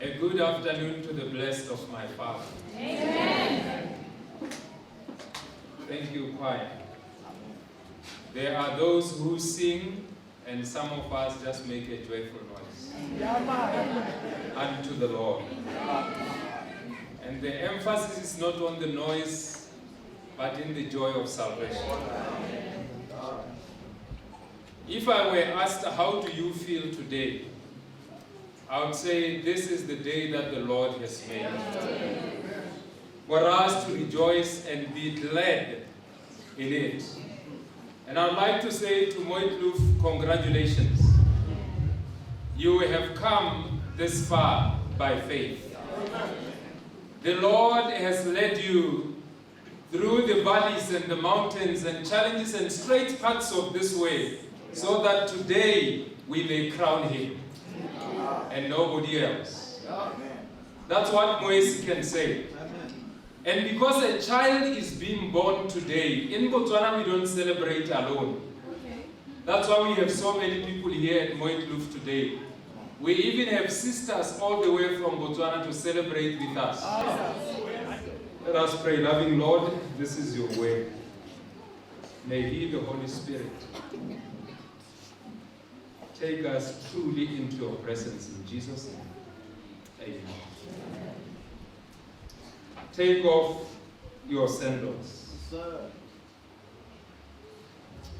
A good afternoon to the blessed of my Father. Amen. Thank you, choir. There are those who sing, and some of us just make a joyful noise unto the Lord. And the emphasis is not on the noise, but in the joy of salvation. If I were asked, how do you feel today? I would say, this is the day that the Lord has made. For us to rejoice and be glad in it. And I'd like to say to Moitluf, congratulations. You have come this far by faith. The Lord has led you through the valleys and the mountains and challenges and straight paths of this way, so that today we may crown Him and nobody else. That's what Moesi can say. And because a child is being born today, in Botswana we don't celebrate alone. That's why we have so many people here at Moitluf today. We even have sisters all the way from Botswana to celebrate with us. Let us pray. Loving Lord, this is your way. May He, the Holy Spirit, take us truly into your presence in Jesus' name. Amen. Take off your sandals.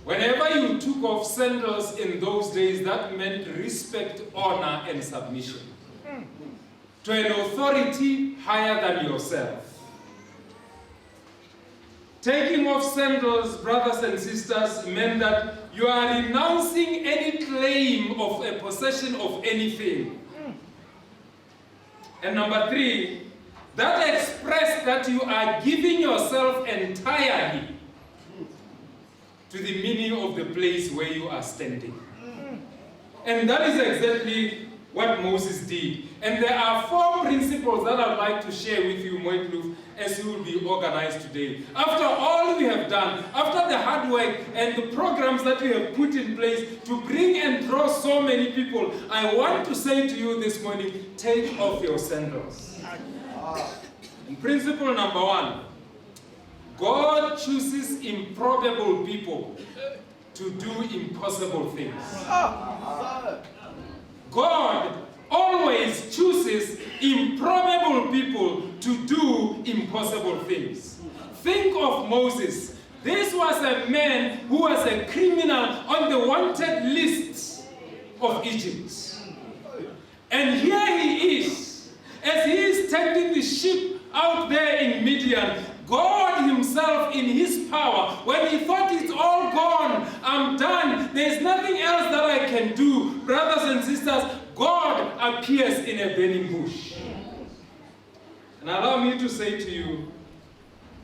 Whenever you took off sandals in those days, that meant respect, honor, and submission to an authority higher than yourself. Taking off sandals, brothers and sisters, meant that you are renouncing any claim of a possession of anything. And number 3, that expressed that you are giving yourself entirely to the meaning of the place where you are standing. And that is exactly what Moses did. And there are 4 principles that I'd like to share with you, Moitluf, as you will be organized today. After all we have done, after the hard work and the programs that we have put in place to bring and draw so many people, I want to say to you this morning, take off your sandals. And principle number 1, God chooses improbable people to do impossible things. God always chooses improbable people to do impossible things. Think of Moses. This was a man who was a criminal on the wanted list of Egypt. And here he is, as he is tending the sheep out there in Midian. God himself in his power, when he thought it's all gone, I'm done, there's nothing else that I can do. Brothers and sisters, God appears in a burning bush. And allow me to say to you,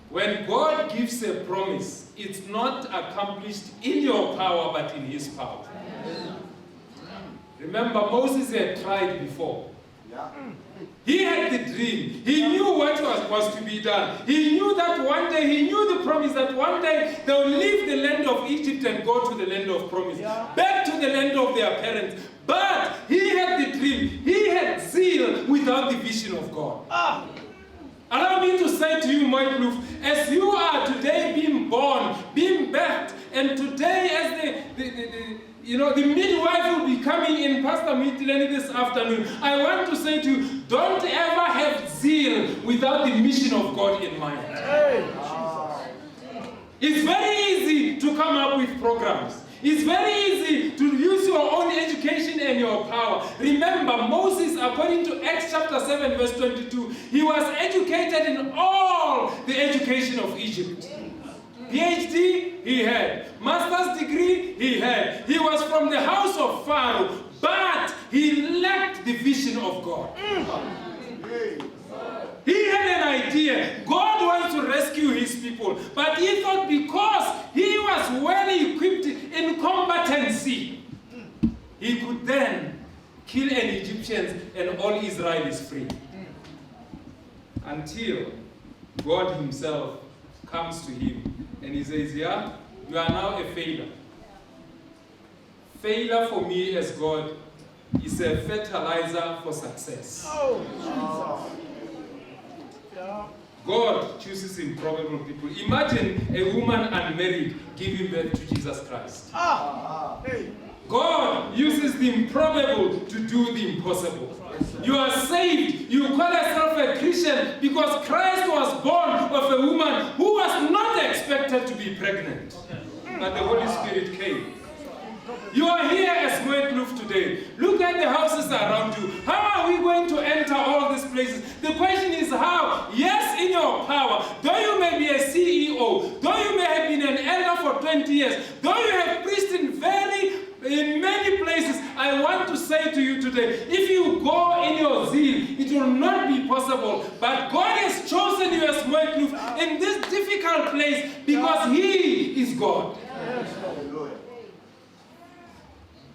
when God gives a promise, it's not accomplished in your power, but in his power. Remember, Moses had tried before. He had the dream. He knew what was to be done. He knew that one day, he knew the promise that one day they will leave the land of Egypt and go to the land of promise. Back to the land of their parents. But he had the dream. He had zeal without the vision of God. Allow me to say to you, Moitluf, as you are today being born, being birthed, and today as the midwife will be coming in, Pastor Mitleni, this afternoon, I want to say to you, don't ever have zeal without the mission of God in mind. It's very easy to come up with programs. It's very easy to use your own education and your power. Remember, Moses, according to Acts chapter 7, verse 22, he was educated in all the education of Egypt. PhD, he had. Master's degree, he had. He was from the house of Pharaoh, but he lacked the vision of God. He had an idea. God wants to rescue his people. But he thought because he was well equipped in combatancy, he could then kill an Egyptian and all Israel is free. Until God himself comes to him and he says, yeah, you are now a failure. Failure for me as God is a fertilizer for success. Oh, Jesus. Yeah. God chooses improbable people. Imagine a woman unmarried giving birth to Jesus Christ. Hey. God uses the improbable to do the impossible. You are saved. You call yourself a Christian because Christ was born of a woman who was not expected to be pregnant. But the Holy Spirit came. You are here as Moetloof today. Look at the houses around you. How are we going to enter all these places? The question is how? Yes, in your power. Though you may be a CEO, though you may have been an elder for 20 years, though you have preached in many places, I want to say to you today, if you go in your zeal, it will not be possible. But God has chosen you as Moetloof in this difficult place because He is God.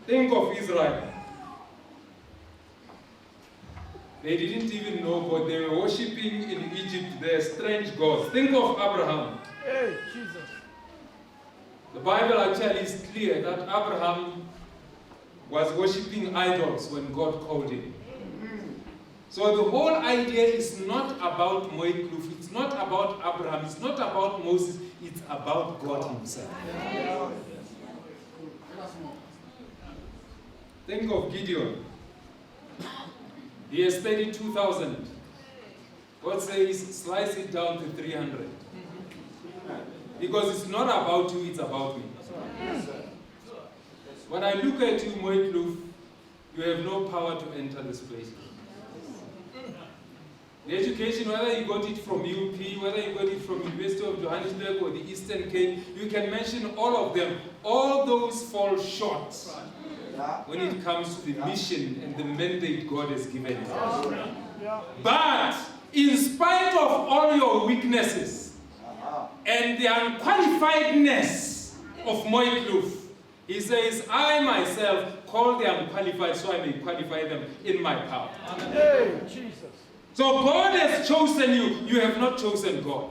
Think of Israel. They didn't even know God. They were worshipping in Egypt their strange gods. Think of Abraham. Hey, Jesus. The Bible actually is clear that Abraham was worshipping idols when God called him. So the whole idea is not about Moetloof. It's not about Abraham. It's not about Moses. It's about God Himself. Think of Gideon. He has 32,000. God says, slice it down to 300. Because it's not about you, it's about me. When I look at you, Moetloof, you have no power to enter this place. The education, whether you got it from UP, whether you got it from University of Johannesburg or the Eastern Cape, you can mention all of them. All those fall short when it comes to the mission and the mandate God has given you. But in spite of all your weaknesses and the unqualifiedness of Moetloof, He says, I myself call the unqualified so I may qualify them in my power. Hey, Jesus. So God has chosen you. You have not chosen God.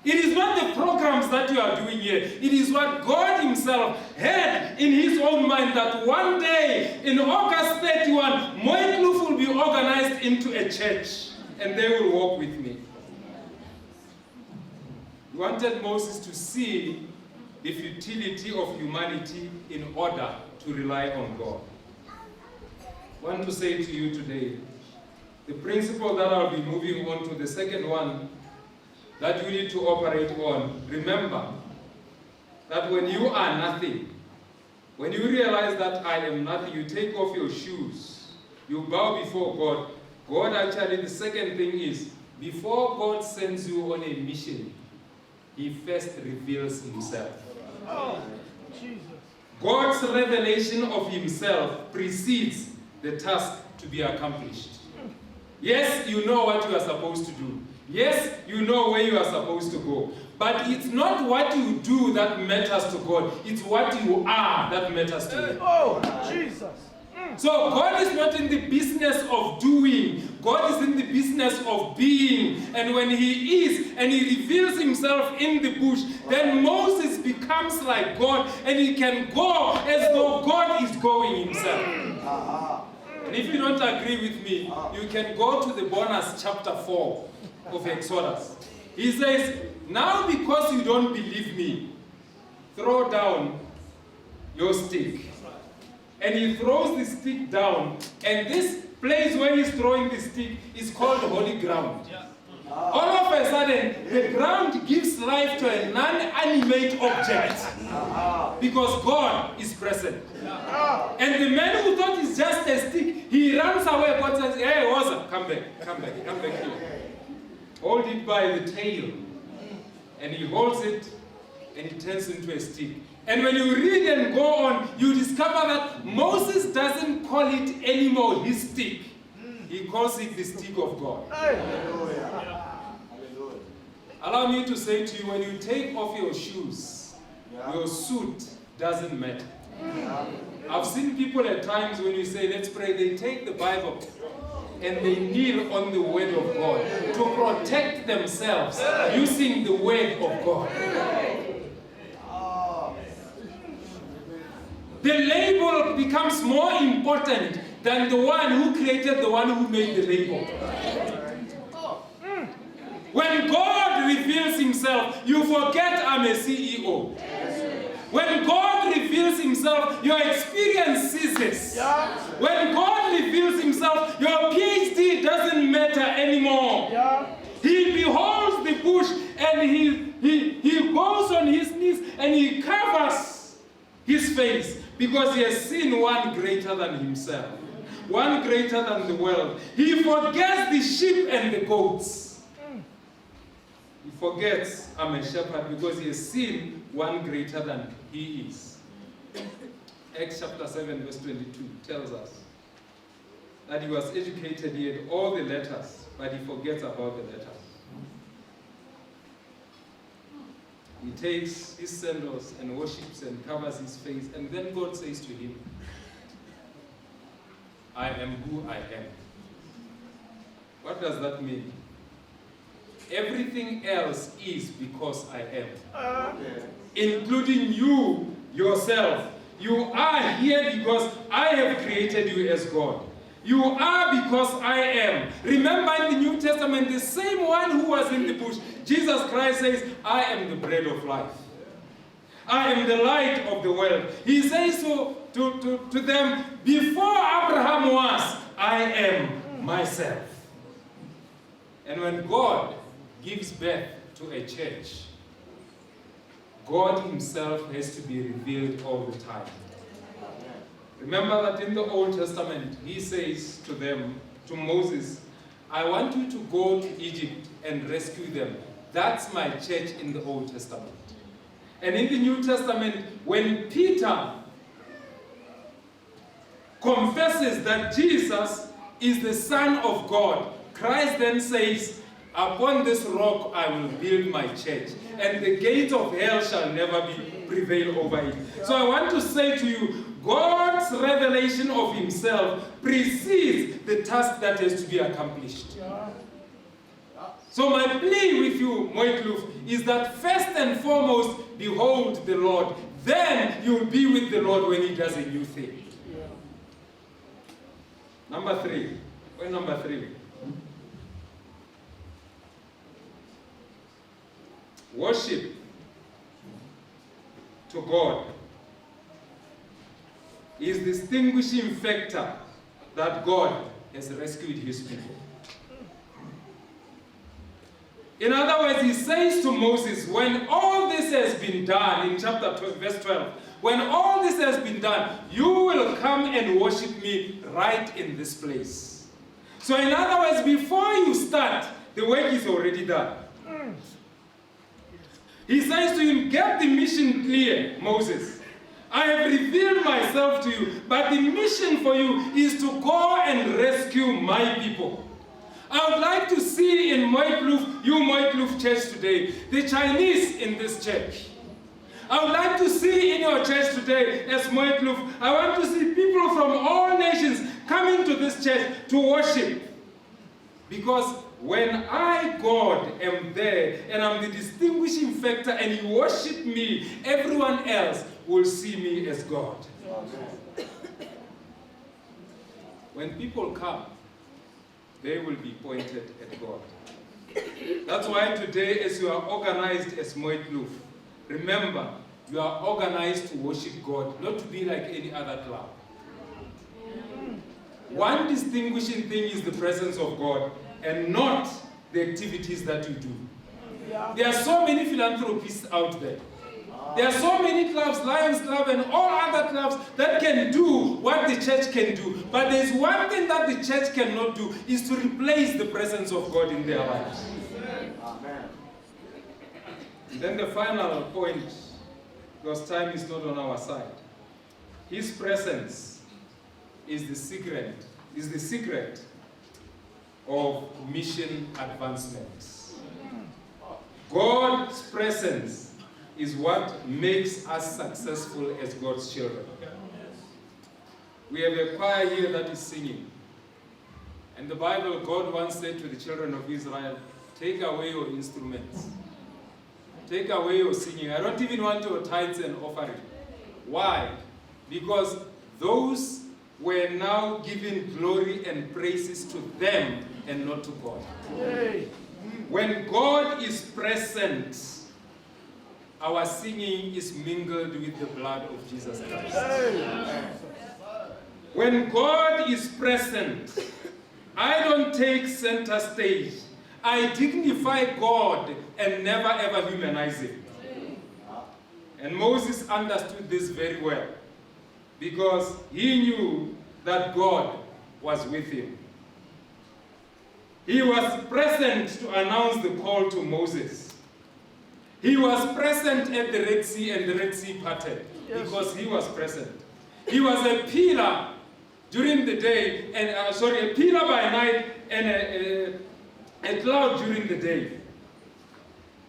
It is not the programs that you are doing here. It is what God Himself had in His own mind that one day, in August 31, Moetloof will be organized into a church and they will walk with me. He wanted Moses to see the futility of humanity in order to rely on God. I want to say to you today, the principle that I'll be moving on to, the second one, that you need to operate on. Remember that when you are nothing, when you realize that I am nothing, you take off your shoes, you bow before God. God actually, the second thing is, before God sends you on a mission, He first reveals Himself. Oh, Jesus. God's revelation of Himself precedes the task to be accomplished. Yes, you know what you are supposed to do. Yes, you know where you are supposed to go. But it's not what you do that matters to God. It's what you are that matters to Him. Oh, Jesus. So God is not in the business of doing. God is in the business of being. And when He is, and He reveals Himself in the bush, then Moses becomes like God, and he can go as though God is going Himself. And if you don't agree with me, you can go to the bonus chapter 4 of Exodus. He says, now because you don't believe me, throw down your stick. And he throws the stick down, and this place where he's throwing the stick is called holy ground. All of a sudden, the ground gives life to a non-animate object because God is present. And the man who thought it's just a stick, he runs away. God says, hey, Oza, come back here. Hold it by the tail. And he holds it, and it turns into a stick. And when you read and go on, you discover that Moses doesn't call it anymore his stick. He calls it the stick of God. Allow me to say to you, when you take off your shoes, your suit doesn't matter. I've seen people at times when you say, let's pray, they take the Bible and they kneel on the word of God to protect themselves using the word of God. The label rainbow becomes more important than the one who created the one who made the rainbow. When God reveals himself, you forget I'm a CEO. When God reveals himself, your experience ceases. Yeah. When God reveals himself, your PhD doesn't matter anymore. Yeah. He beholds the bush and he goes on his knees and he covers his face because he has seen one greater than himself, one greater than the world. He forgets the sheep and the goats. He forgets I'm a shepherd because he has seen one greater than he is. Acts chapter 7 verse 22 tells us that he was educated, he had all the letters, but he forgets about the letters. He takes his sandals and worships and covers his face, and then God says to him, I am who I am. What does that mean? Everything else is because I am. Including you, yourself. You are here because I have created you as God. You are because I am. Remember in the New Testament, the same one who was in the bush, Jesus Christ says, I am the bread of life. I am the light of the world. He says to them, before Abraham was, I am myself. And when God gives birth to a church, God himself has to be revealed all the time. Remember that in the Old Testament, he says to them, to Moses, I want you to go to Egypt and rescue them. That's my church in the Old Testament. And in the New Testament, when Peter confesses that Jesus is the Son of God, Christ then says, upon this rock I will build my church, and the gates of hell shall never prevail over it. So I want to say to you, God's revelation of himself precedes the task that has to be accomplished. So my plea with you, Moikloof, is that first and foremost, behold the Lord. Then you'll be with the Lord when he does a new thing. Number 3. Point number 3. Worship to God is the distinguishing factor that God has rescued his people. In other words, he says to Moses, when all this has been done, in chapter 12, verse 12, when all this has been done, you will come and worship me right in this place. So in other words, before you start, the work is already done. He says to him, get the mission clear, Moses. I have revealed myself to you, but the mission for you is to go and rescue my people. I would like to see in Moikloof church today, the Chinese in this church. I would like to see in your church today, as Moikloof, I want to see people from all nations coming to this church to worship. Because when I, God, am there, and I'm the distinguishing factor, and you worship me, everyone else will see me as God. When people come, they will be pointed at God. That's why today, as you are organized as Moikloof, remember, you are organized to worship God, not to be like any other club. One distinguishing thing is the presence of God, and not the activities that you do. There are so many philanthropists out there. There are so many clubs, Lions Club and all other clubs, that can do what the church can do. But there's one thing that the church cannot do, is to replace the presence of God in their lives. Amen. And then the final point, because time is not on our side. His presence is the secret of mission advancement. God's presence is what makes us successful as God's children. We have a choir here that is singing. And the Bible, God once said to the children of Israel, take away your instruments. Take away your singing. I don't even want your tithes and offering. Why? Because those were now giving glory and praises to them and not to God. Hey. When God is present, our singing is mingled with the blood of Jesus Christ. Hey. When God is present, I don't take center stage. I dignify God and never ever humanize Him. And Moses understood this very well because he knew that God was with him. He was present to announce the call to Moses. He was present at the Red Sea and the Red Sea parted because he was present. He was a pillar during the day, and a pillar by night and a cloud during the day.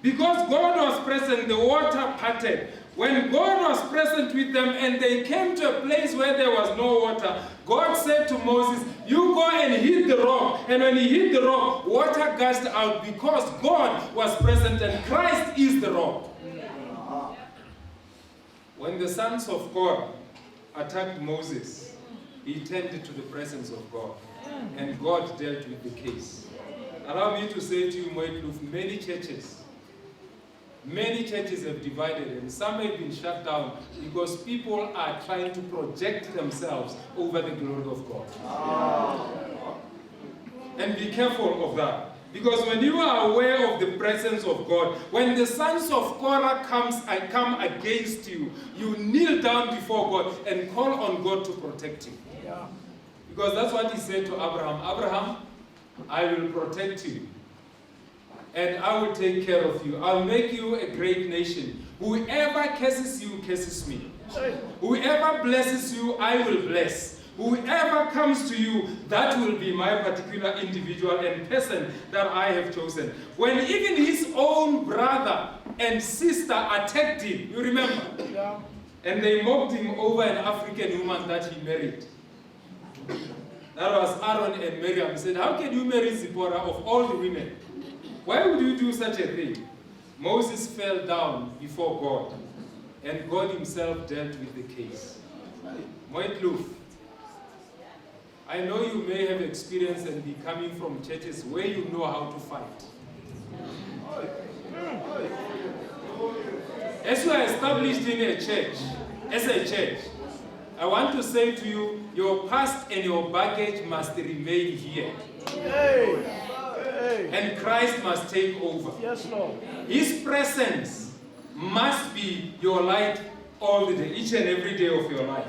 Because God was present, the water parted. When God was present with them and they came to a place where there was no water, God said to Moses, you go and hit the rock. And when he hit the rock, water gushed out because God was present and Christ is the rock. When the sons of Korah attacked Moses, he tended to the presence of God. And God dealt with the case. Allow me to say to you, Moetluf, many churches have divided and some have been shut down because people are trying to project themselves over the glory of God. And be careful of that. Because when you are aware of the presence of God, when the sons of Korah come against you, you kneel down before God and call on God to protect you. Yeah. Because that's what he said to Abraham. Abraham, I will protect you. And I will take care of you. I'll make you a great nation. Whoever curses you, curses me. Whoever blesses you, I will bless. Whoever comes to you, that will be my particular individual and person that I have chosen. When even his own brother and sister attacked him, you remember? Yeah. And they mocked him over an African woman that he married. That was Aaron and Miriam. He said, how can you marry Zipporah of all the women? Why would you do such a thing? Moses fell down before God, and God himself dealt with the case. Moetluf, I know you may have experience and be coming from churches where you know how to fight. As you are established in a church, as a church, I want to say to you, your past and your baggage must remain here. Hey. And Christ must take over. Yes, Lord. His presence must be your light all the day, each and every day of your life.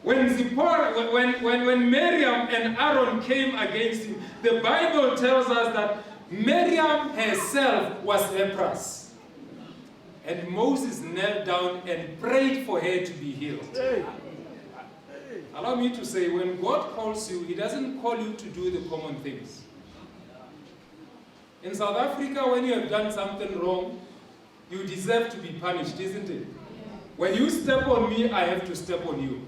When Miriam and Aaron came against him, the Bible tells us that Miriam herself was leprous. And Moses knelt down and prayed for her to be healed. Hey. Allow me to say, when God calls you, He doesn't call you to do the common things. In South Africa, when you have done something wrong, you deserve to be punished, isn't it? When you step on me, I have to step on you.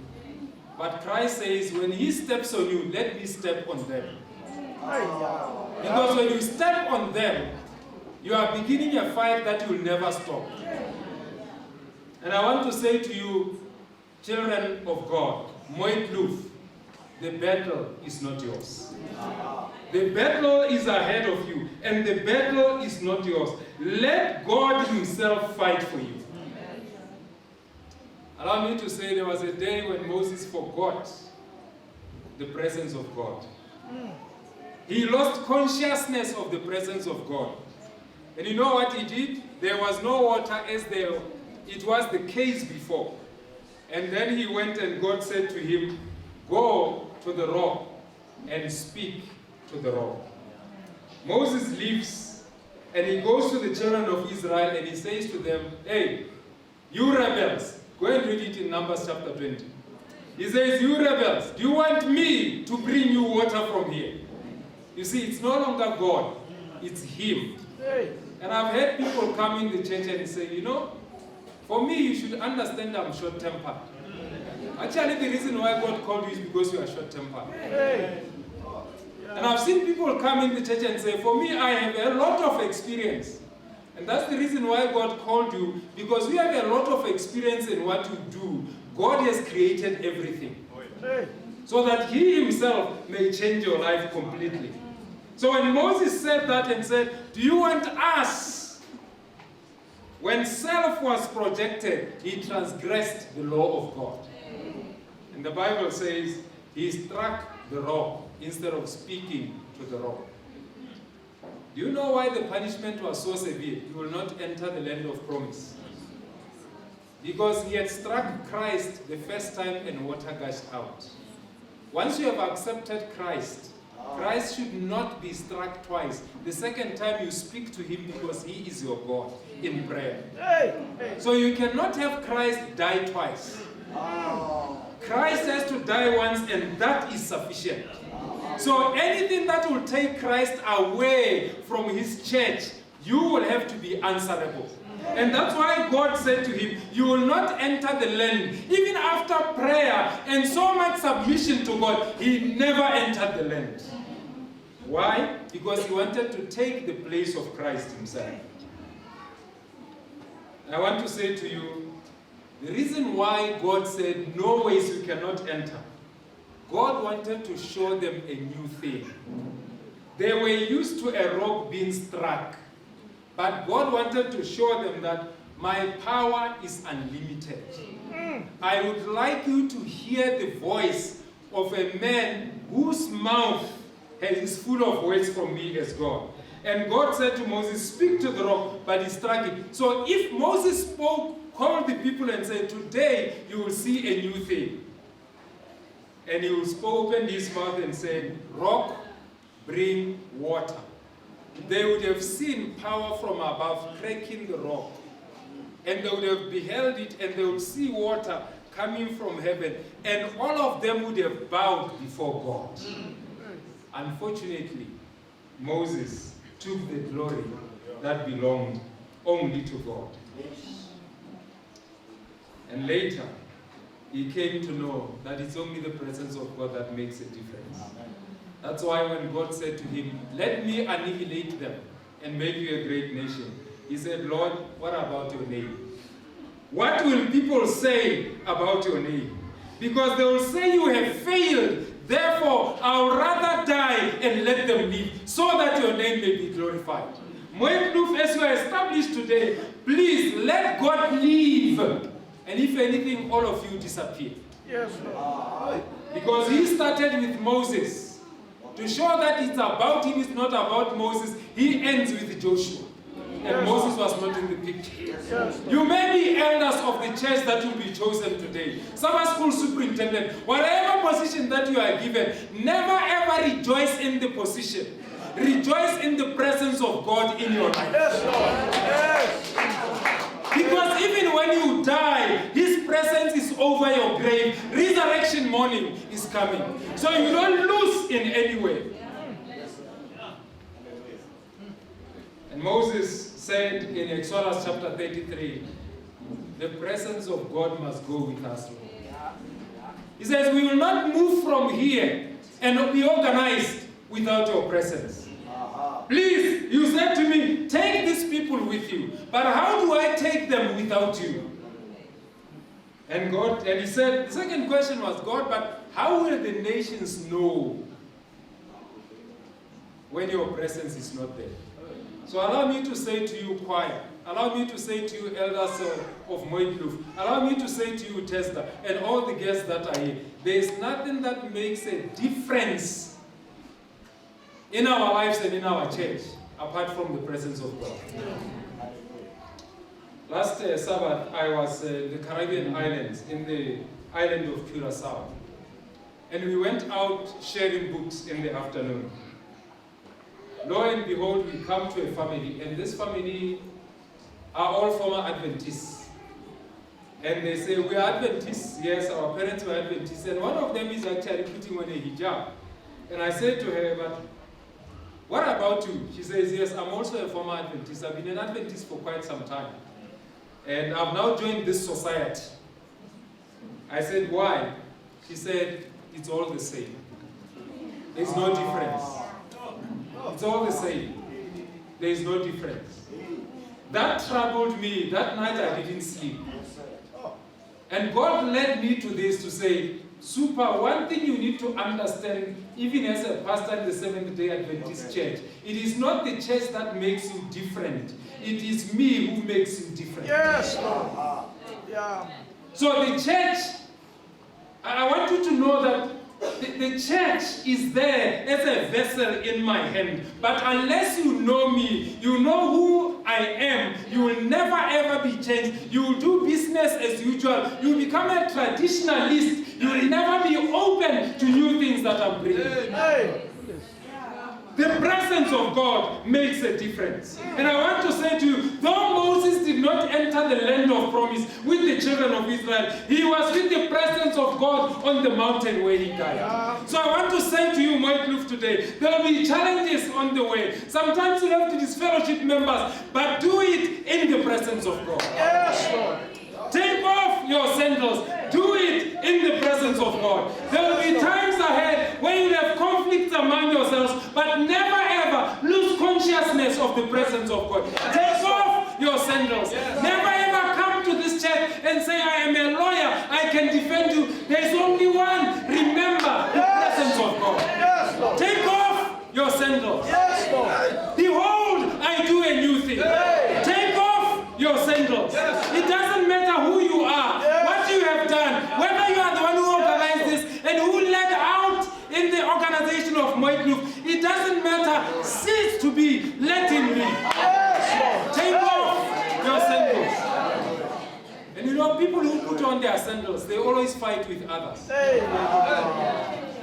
But Christ says, when He steps on you, let me step on them. Because when you step on them, you are beginning a fight that will never stop. And I want to say to you, children of God, Moetluf, the battle is not yours. The battle is ahead of you, and the battle is not yours. Let God himself fight for you. Allow me to say there was a day when Moses forgot the presence of God. He lost consciousness of the presence of God. And you know what he did? There was no water as it was the case before. And then he went and God said to him, go to the rock and speak to the rock. Moses leaves and he goes to the children of Israel and he says to them, hey, you rebels. Go and read it in Numbers chapter 20. He says, you rebels, do you want me to bring you water from here? You see, it's no longer God, it's Him. And I've heard people come in the church and say, you know, for me, you should understand I'm short-tempered. Actually, the reason why God called you is because you are short-tempered. And I've seen people come in the church and say, for me, I have a lot of experience. And that's the reason why God called you, because we have a lot of experience in what you do. God has created everything Hey. so that He Himself may change your life completely. So when Moses said that and said, do you want us? When self was projected, he transgressed the law of God. And the Bible says he struck the rock instead of speaking to the rock. Do you know why the punishment was so severe? You will not enter the land of promise. Because he had struck Christ the first time and water gushed out. Once you have accepted Christ, Christ should not be struck twice. The second time you speak to him because he is your God in prayer. Hey. Hey. So you cannot have Christ die twice. Christ has to die once and that is sufficient. So anything that will take Christ away from his church, you will have to be answerable. And that's why God said to him, you will not enter the land. Even after prayer and so much submission to God, he never entered the land. Why? Because he wanted to take the place of Christ himself. I want to say to you, the reason why God said, no ways you cannot enter, God wanted to show them a new thing. They were used to a rock being struck. But God wanted to show them that my power is unlimited. I would like you to hear the voice of a man whose mouth is full of words from me as God. And God said to Moses, speak to the rock, but he struck it. So if Moses spoke, called the people and said, today you will see a new thing. And he opened his mouth and said, rock, bring water. They would have seen power from above cracking the rock. And they would have beheld it and they would see water coming from heaven. And all of them would have bowed before God. Unfortunately, Moses took the glory that belonged only to God. And later, he came to know that it's only the presence of God that makes a difference. That's why when God said to him, let me annihilate them and make you a great nation, he said, Lord, what about your name? What will people say about your name? Because they will say you have failed. Therefore, I would rather die and let them live so that your name may be glorified. Moekloof, as you are established today, please let God live. And if anything, all of you disappear. Yes, Lord. Because he started with Moses. To show that it's about him, it's not about Moses, he ends with Joshua. And Moses was not in the picture. Yes, You may be elders of the church that will be chosen today. Summer school superintendent, whatever position that you are given, never ever rejoice in the position. Rejoice in the presence of God in your life. Yes, Lord. Yes. Because even when you die, his presence is over your grave. Resurrection morning is coming. So you don't lose in any way. And Moses said in Exodus chapter 33, the presence of God must go with us. He says, we will not move from here and be organized without your presence. Please, you said to me, take these people with you. But how do I take them without you? And he said, the second question was, God, but how will the nations know when your presence is not there? So allow me to say to you, choir, allow me to say to you, elders of Moekloof, allow me to say to you, Testa, and all the guests that are here, there is nothing that makes a difference in our lives and in our church, apart from the presence of God. Last Sabbath, I was in the Caribbean islands, in the island of Curaçao. And we went out sharing books in the afternoon. Lo and behold, we come to a family, and this family are all former Adventists. And they say, we are Adventists. Yes, our parents were Adventists. And one of them is actually putting on a hijab. And I said to her, but what about you? She says, yes, I'm also a former Adventist. I've been an Adventist for quite some time. And I've now joined this society. I said, why? She said, it's all the same. There's no difference. It's all the same. There is no difference. That troubled me. That night I didn't sleep. And God led me to this to say, Super, one thing you need to understand, even as a pastor in the Seventh-day Adventist church, it is not the church that makes you different. It is me who makes you different. Yes, Lord. Yeah. So the church, I want you to know that the church is there as a vessel in my hand. But unless you know me, you know who I am, you will never ever be changed. You will do business as usual. You will become a traditionalist. You will never be open to new things that I'm bringing. Hey. The presence of God makes a difference. And I want to say to you, though Moses did not enter the land of promise with the children of Israel, he was with the presence of God on the mountain where he died. So I want to say to you, Moikloof, today, there will be challenges on the way. Sometimes you have to disfellowship members, but do it in the presence of God. Yes, Lord. Take off your sandals. Do it in the presence of God. There will be times ahead when you have conflicts among yourselves, but never ever lose consciousness of the presence of God. Take off your sandals. Never ever come to this church and say, I am a lawyer, I can defend you. There is only one. Remember the presence of God. Yes, Lord. Take off your sandals. Yes, Lord. Behold, I do a new thing. Take off your sandals. It doesn't matter who you are, what you have done, whether you are the one who organized this and who led out in the organization of Moikloof. It doesn't matter. Cease to be. Let him be. Take off your sandals. And you know, people who put on their sandals, they always fight with others.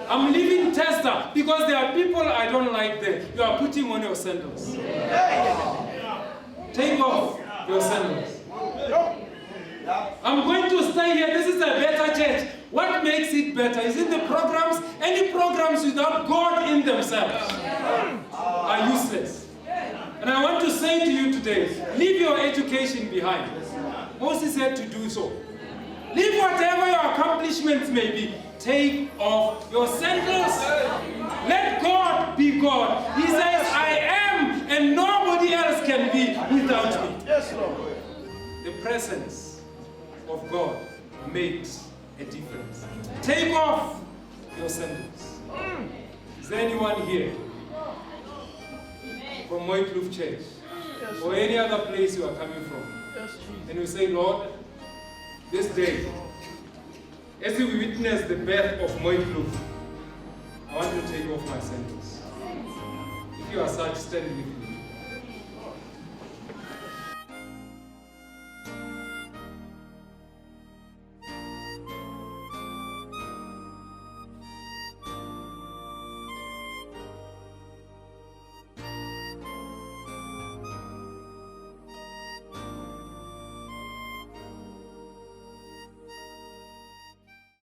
I'm leaving Testa because there are people I don't like there. You are putting on your sandals. Take off your sandals. I'm going to stay here. This is a better church. What makes it better? Is it the programs? Any programs without God in themselves are useless. And I want to say to you today, leave your education behind. Moses had to do so. Leave whatever your accomplishments may be. Take off your sandals. Let God be God. He says, I am, and nobody else can be without me. Yes, Lord. The presence of God makes a difference. Take off your sandals. Is there anyone here from Moikloof Church or any other place you are coming from? And you say, Lord, this day, as we witness the birth of Moikloof, I want to take off my sandals. If you are such, stand with me.